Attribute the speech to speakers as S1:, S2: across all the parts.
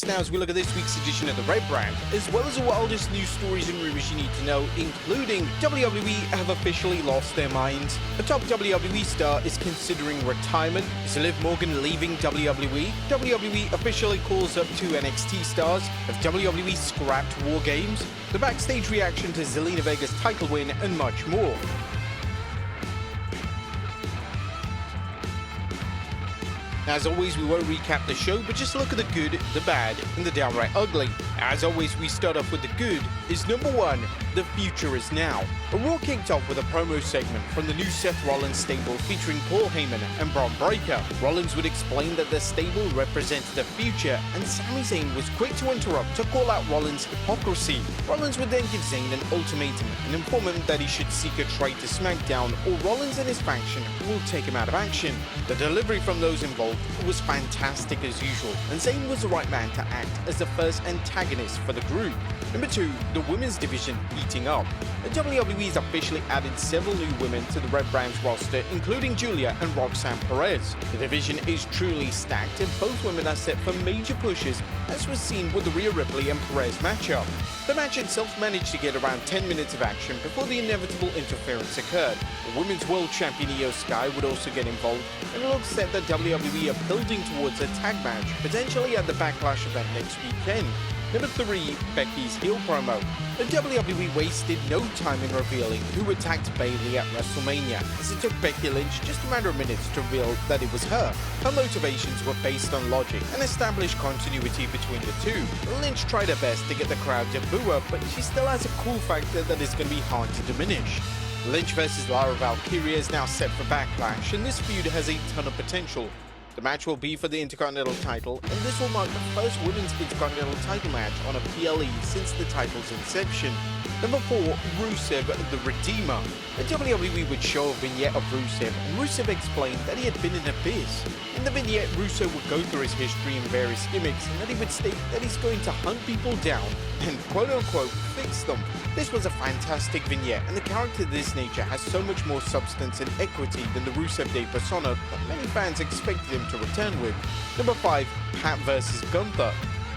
S1: Now, as we look at this week's edition of the Red Brand, as well as the wildest news stories and rumors you need to know, including WWE have officially lost their minds. A top WWE star is considering retirement. Is Liv Morgan leaving WWE? WWE officially calls up 2 NXT stars. Have WWE scrapped WarGames? The backstage reaction to Zelina Vega's title win, and much more. As always, we won't recap the show, but just look at the good, the bad, and the downright ugly. As always, we start off with the good. Is number 1, the future is now. A Raw kicked off with a promo segment from the new Seth Rollins stable featuring Paul Heyman and Bron Breakker. Rollins would explain that the stable represents the future, and Sami Zayn was quick to interrupt to call out Rollins' hypocrisy. Rollins would then give Zayn an ultimatum and inform him that he should seek a trade to SmackDown, or Rollins and his faction will take him out of action. The delivery from those involved was fantastic as usual, and Zayn was the right man to act as the first antagonist for the group. Number 2, the women's division heating up. The WWE has officially added several new women to the Red Brand's roster, including Julia and Roxanne Perez. The division is truly stacked, and both women are set for major pushes, as was seen with the Rhea Ripley and Perez matchup. The match itself managed to get around 10 minutes of action before the inevitable interference occurred. The Women's World Champion Io Sky would also get involved, and it looks set that WWE are building towards a tag match, potentially at the Backlash event next weekend. Number 3, Becky's heel promo. The WWE wasted no time in revealing who attacked Bayley at WrestleMania, as it took Becky Lynch just a matter of minutes to reveal that it was her. Her motivations were based on logic and established continuity between the two. Lynch tried her best to get the crowd to boo her, but she still has a cool factor that is going to be hard to diminish. Lynch vs Lara Valkyria is now set for Backlash, and this feud has a ton of potential. The match will be for the Intercontinental title, and this will mark the first women's Intercontinental title match on a PLE since the title's inception. Number 4, Rusev the Redeemer. The WWE would show a vignette of Rusev, and Rusev explained that he had been in Abyss. In the vignette, Rusev would go through his history and various gimmicks, and then he would state that he's going to hunt people down and quote-unquote fix them. This was a fantastic vignette, and the character of this nature has so much more substance and equity than the Rusev Day persona that many fans expected him to return with. Number 5, Pat vs Gunther.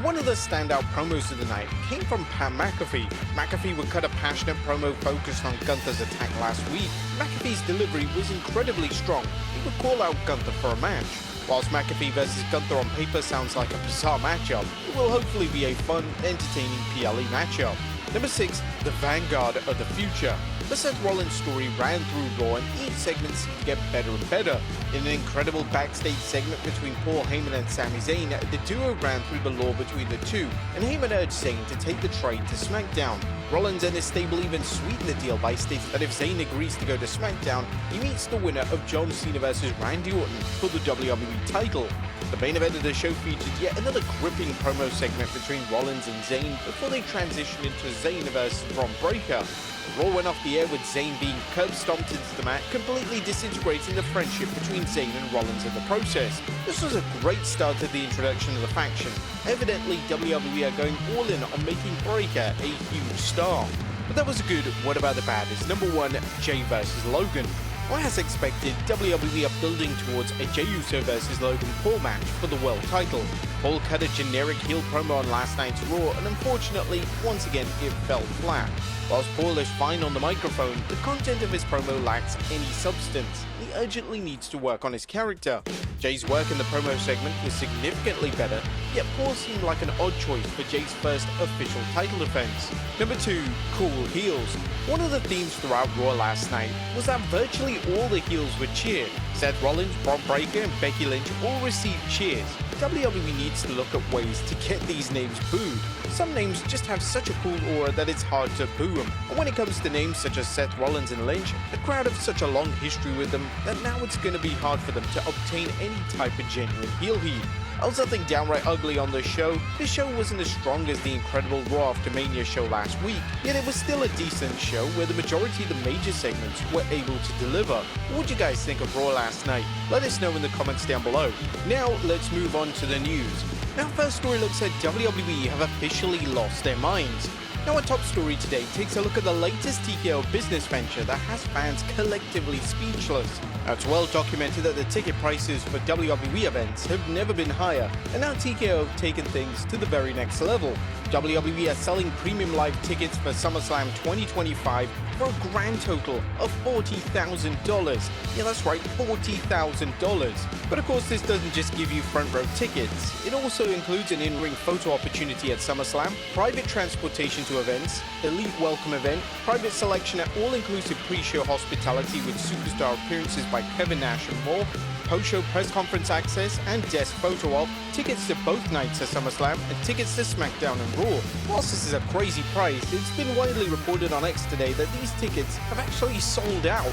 S1: One of the standout promos of the night came from Pat McAfee. McAfee would cut a passionate promo focused on Gunther's attack last week. McAfee's delivery was incredibly strong. He would call out Gunther for a match. Whilst McAfee vs Gunther on paper sounds like a bizarre matchup, it will hopefully be a fun, entertaining PLE matchup. Number 6, the Vanguard of the Future. The Seth Rollins story ran through Raw, and each segment seemed to get better and better. In an incredible backstage segment between Paul Heyman and Sami Zayn, the duo ran through the lore between the two, and Heyman urged Zayn to take the trade to SmackDown. Rollins and his stable even sweetened the deal by stating that if Zayn agrees to go to SmackDown, he meets the winner of John Cena vs Randy Orton for the WWE title. The main event of the show featured yet another gripping promo segment between Rollins and Zayn before they transitioned into Zayn vs Bron Breakker. The Raw went off the air with Zayn being curb stomped into the mat, completely disintegrating the friendship between Zayn and Rollins in the process. This was a great start to the introduction of the faction. Evidently, WWE are going all in on making Breakker a huge star. But that was good. What about the bad? Is number 1, Jey vs Logan. Well, as expected, WWE are building towards a Jey Uso vs Logan Paul match for the world title. Paul cut a generic heel promo on last night's Raw, and unfortunately, once again, it fell flat. Whilst Paul is fine on the microphone, the content of his promo lacks any substance. He urgently needs to work on his character. Jey's work in the promo segment was significantly better, yet Paul seemed like an odd choice for Jey's first official title defense. Number 2, cool heels. One of the themes throughout Raw last night was that virtually all the heels were cheered. Seth Rollins, Bron Breakker, and Becky Lynch all received cheers. WWE needs to look at ways to get these names booed. Some names just have such a cool aura that it's hard to boo them. And when it comes to names such as Seth Rollins and Lynch, the crowd have such a long history with them that now it's going to be hard for them to obtain any type of genuine heel heat. Also, think downright ugly on the show. This show wasn't as strong as the incredible Raw After Mania show last week, yet it was still a decent show where the majority of the major segments were able to deliver. What do you guys think of Raw last night? Let us know in the comments down below. Now, let's move on to the news. Our first story looks like WWE have officially lost their minds. Now, our top story today takes a look at the latest TKO business venture that has fans collectively speechless. Now, it's well documented that the ticket prices for WWE events have never been higher, and now TKO have taken things to the very next level. WWE are selling premium live tickets for SummerSlam 2025 for a grand total of $40,000. Yeah, that's right, $40,000. But of course, this doesn't just give you front row tickets. It also includes an in-ring photo opportunity at SummerSlam, private transportation to events, elite welcome event, private selection at all-inclusive pre-show hospitality with superstar appearances by Kevin Nash and more, post-show press conference access and desk photo op, tickets to both nights of SummerSlam, and tickets to SmackDown and Raw. Whilst this is a crazy price, it's been widely reported on X today that these tickets have actually sold out.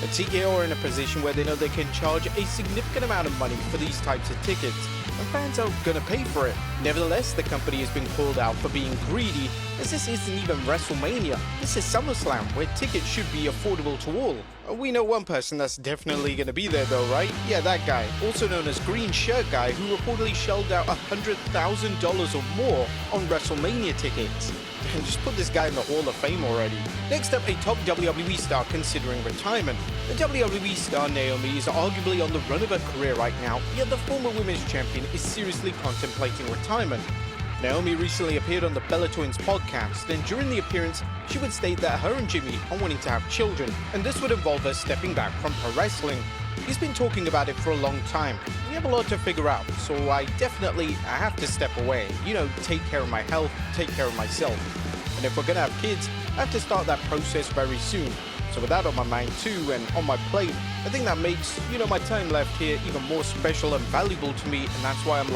S1: The TKO are in a position where they know they can charge a significant amount of money for these types of tickets, and fans are gonna pay for it. Nevertheless, the company has been called out for being greedy, as this isn't even WrestleMania. This is SummerSlam, where tickets should be affordable to all. We know one person that's definitely gonna be there though, right? Yeah, that guy, also known as Green Shirt Guy, who reportedly shelled out $100,000 or more on WrestleMania tickets. And just put this guy in the Hall of Fame already. Next up, a top WWE star considering retirement. The WWE star Naomi is arguably on the run of her career right now, yet the former women's champion is seriously contemplating retirement. Naomi recently appeared on the Bella Twins podcast, and during the appearance, she would state that her and Jimmy are wanting to have children, and this would involve her stepping back from pro wrestling. He's been talking about it for a long time. We have a lot to figure out, so I have to step away. You know, take care of my health, take care of myself. And if we're gonna have kids, I have to start that process very soon. So with that on my mind too, and on my plate, I think that makes, my time left here even more special and valuable to me, and that's why I'm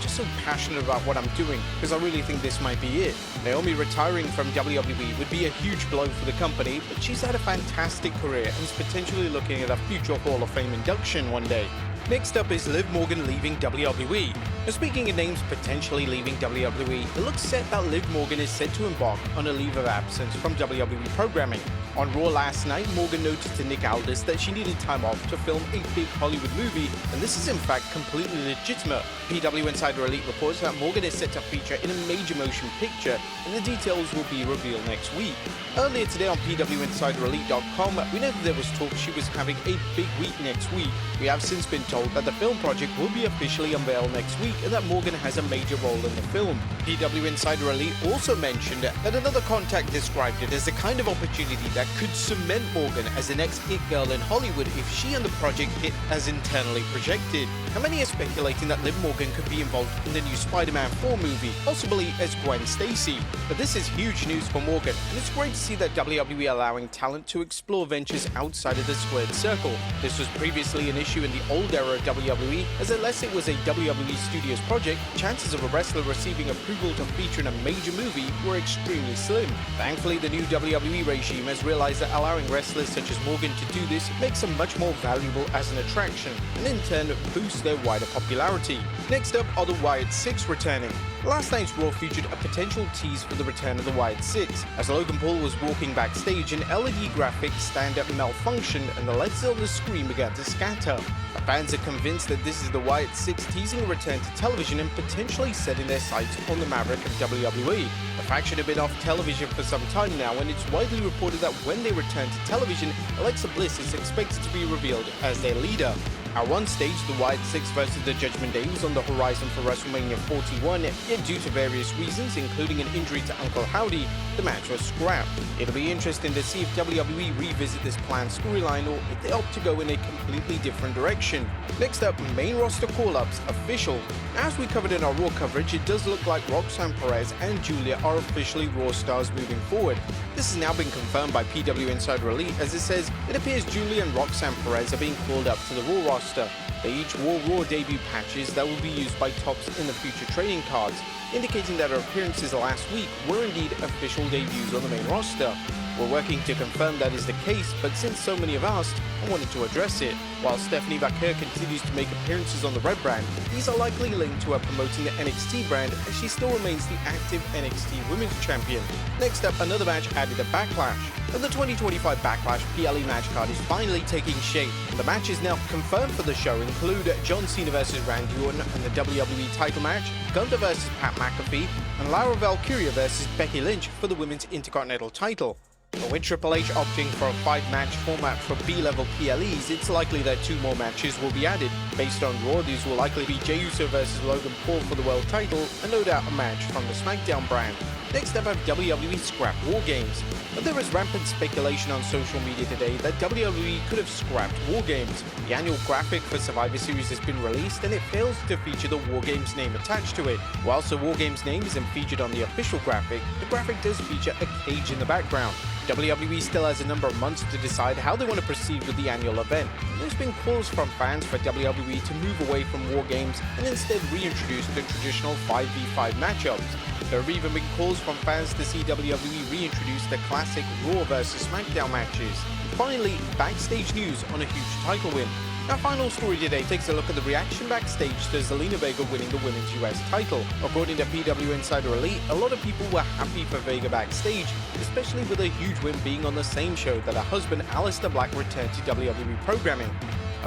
S1: just so passionate about what I'm doing, because I really think this might be it. Naomi retiring from WWE would be a huge blow for the company, but she's had a fantastic career and is potentially looking at a future Hall of Fame induction one day. Next up is Liv Morgan leaving WWE. Now, speaking of names potentially leaving WWE, it looks set that Liv Morgan is set to embark on a leave of absence from WWE programming. On Raw last night, Morgan noted to Nick Aldis that she needed time off to film a big Hollywood movie, and this is in fact completely legitimate. PW Insider Elite reports that Morgan is set to feature in a major motion picture, and the details will be revealed next week. Earlier today on PWInsiderElite.com, we know that there was talk she was having a big week next week. We have since been told that the film project will be officially unveiled next week and that Morgan has a major role in the film. PW Insider Elite also mentioned that another contact described it as the kind of opportunity that could cement Morgan as the next it girl in Hollywood if she and the project hit as internally projected. And many are speculating that Liv Morgan could be involved in the new Spider-Man 4 movie, possibly as Gwen Stacy. But this is huge news for Morgan, and it's great to see that WWE allowing talent to explore ventures outside of the squared circle. This was previously an issue in the old era of WWE, as unless it was a WWE Studios project, chances of a wrestler receiving approval to feature in a major movie were extremely slim. Thankfully, the new WWE regime has realized that allowing wrestlers such as Morgan to do this makes them much more valuable as an attraction, and in turn boosts their wider popularity. Next up are the Wyatt 6 returning. Last night's Raw featured a potential tease for the return of the Wyatt 6, as Logan Paul was walking backstage and LED graphics stand-up malfunctioned and the letters on the screen began to scatter. Fans are convinced that this is the Wyatt 6 teasing a return to television and potentially setting their sights on the Maverick of WWE. The faction have been off television for some time now, and it's widely reported that when they return to television, Alexa Bliss is expected to be revealed as their leader. At one stage, the Wyatt 6 versus the Judgment Day was on the horizon for WrestleMania 41, yet due to various reasons, including an injury to Uncle Howdy, the match was scrapped. It'll be interesting to see if WWE revisit this planned storyline or if they opt to go in a completely different direction. Next up, main roster call-ups official. As we covered in our Raw coverage, it does look like Roxanne Perez and Julia are officially Raw stars moving forward. This has now been confirmed by PW Insider Elite, as it says it appears Julia and Roxanne Perez are being called up to the Raw roster. They each wore Raw debut patches that will be used by Tops in the future trading cards, indicating that her appearances last week were indeed official debuts on the main roster. We're working to confirm that is the case, but since so many have asked, I wanted to address it. While Stephanie Vaquer continues to make appearances on the Red brand, these are likely linked to her promoting the NXT brand, as she still remains the active NXT Women's Champion. Next up, another match added at Backlash. And the 2025 Backlash PLE match card is finally taking shape. The matches now confirmed for the show include John Cena vs Randy Orton and the WWE title match, Gunther vs Pat McAfee, and Lara Valkyria vs Becky Lynch for the Women's Intercontinental title. But with Triple H opting for a 5-match format for B-level PLEs, it's likely that 2 more matches will be added. Based on Raw, these will likely be Jey Uso vs Logan Paul for the world title, and no doubt a match from the SmackDown brand. Next up, WWE scrapped WarGames. But there is rampant speculation on social media today that WWE could have scrapped WarGames. The annual graphic for Survivor Series has been released, and it fails to feature the WarGames name attached to it. Whilst the WarGames name isn't featured on the official graphic, the graphic does feature a cage in the background. WWE still has a number of months to decide how they want to proceed with the annual event. There's been calls from fans for WWE to move away from WarGames and instead reintroduce the traditional 5v5 matchups. There have even been calls from fans to see WWE reintroduce the classic Raw vs SmackDown matches. Finally, Backstage news on a huge title win. Our final story today takes a look at the reaction backstage to Zelina Vega winning the Women's US title. According to PW Insider Elite, a lot of people were happy for Vega backstage, especially with a huge win being on the same show that her husband Aleister Black returned to WWE programming.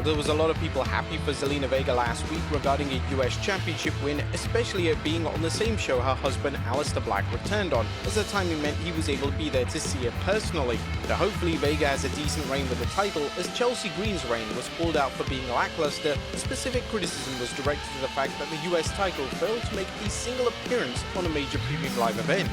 S1: There was a lot of people happy for Zelina Vega last week regarding a US Championship win, especially it being on the same show her husband Aleister Black returned on, as the timing meant he was able to be there to see it personally. So hopefully Vega has a decent reign with the title, as Chelsea Green's reign was called out for being lackluster. Specific criticism was directed to the fact that the US title failed to make a single appearance on a major premium live event.